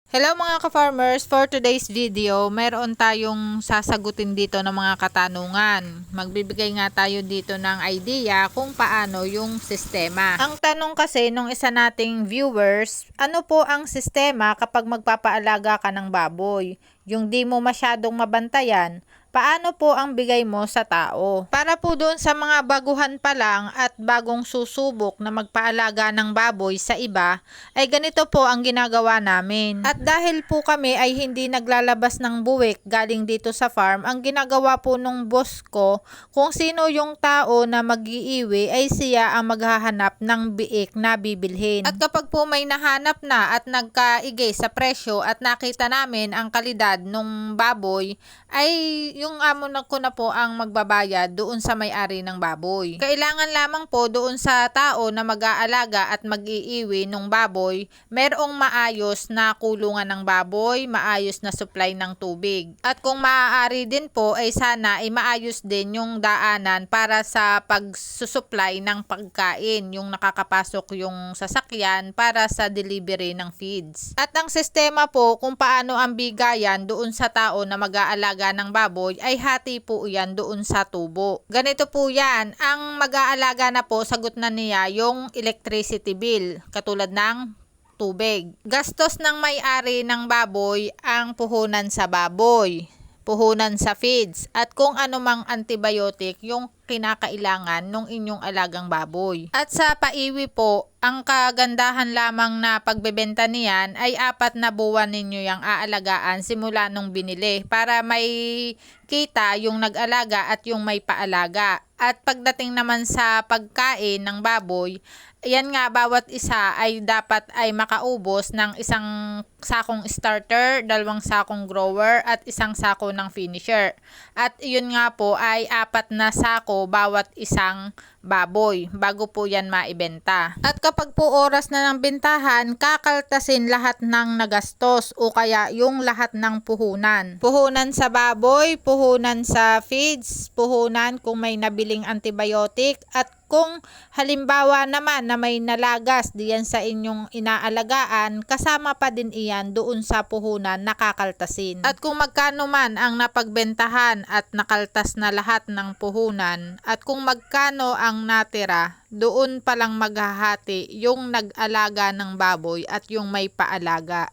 Hello mga ka-farmers, for today's video, mayroon tayong sasagutin dito ng mga katanungan. Magbibigay nga tayo dito ng idea kung paano yung sistema. Ang tanong kasi nung isa nating viewers, ano po ang sistema kapag magpapaalaga ka ng baboy? Yung di mo masyadong mabantayan, paano po ang bigay mo sa tao? Para po doon sa mga baguhan pa lang at bagong susubok na magpaalaga ng baboy sa iba, ay ganito po ang ginagawa namin. At dahil po kami ay hindi naglalabas ng buwik galing dito sa farm, ang ginagawa po nung boss ko, kung sino yung tao na mag-iiwi ay siya ang maghahanap ng biik na bibilhin. At kapag po may nahanap na at nagkaigay sa presyo at nakita namin ang kalidad nung baboy, ay yung amo na ko na po ang magbabayad doon sa may-ari ng baboy. Kailangan lamang po doon sa tao na mag-aalaga at mag-iiwi ng baboy, merong maayos na kulungan ng baboy, maayos na supply ng tubig. At kung maaari din po ay sana ay maayos din yung daanan para sa pagsusupply ng pagkain, yung nakakapasok yung sasakyan para sa delivery ng feeds. At ang sistema po kung paano ang bigayan doon sa tao na mag-aalaga ng baboy ay hati po yan doon sa tubo. Ganito po yan, ang mag-aalaga na po sagot na niya yung electricity bill katulad ng tubig. Gastos ng may-ari ng baboy ang puhunan sa baboy, puhunan sa feeds, at kung anumang antibiotic yung kinakailangan ng inyong alagang baboy. At sa paiwi po, ang kagandahan lamang na pagbebenta niyan ay 4 na buwan ninyo yung aalagaan simula nung binili para may kita yung nag-alaga at yung may paalaga. At pagdating naman sa pagkain ng baboy, yan nga, bawat isa ay dapat ay makaubos ng isang sakong starter, 2 sakong grower at 1 sako ng finisher. At yun nga po ay 4 na sako bawat isang baboy bago po yan maibenta. At kapag po oras na ng bentahan, kakaltasin lahat ng nagastos o kaya yung lahat ng puhunan. Puhunan sa baboy, puhunan sa feeds, puhunan kung may nabiling antibiotic, at kung halimbawa naman na may nalagas diyan sa inyong inaalagaan, kasama pa din iyan doon sa puhunan na kakaltasin. At kung magkano man ang napagbentahan at nakaltas na lahat ng puhunan, at kung magkano ang natira, doon palang maghahati yung nag-alaga ng baboy at yung may paalaga.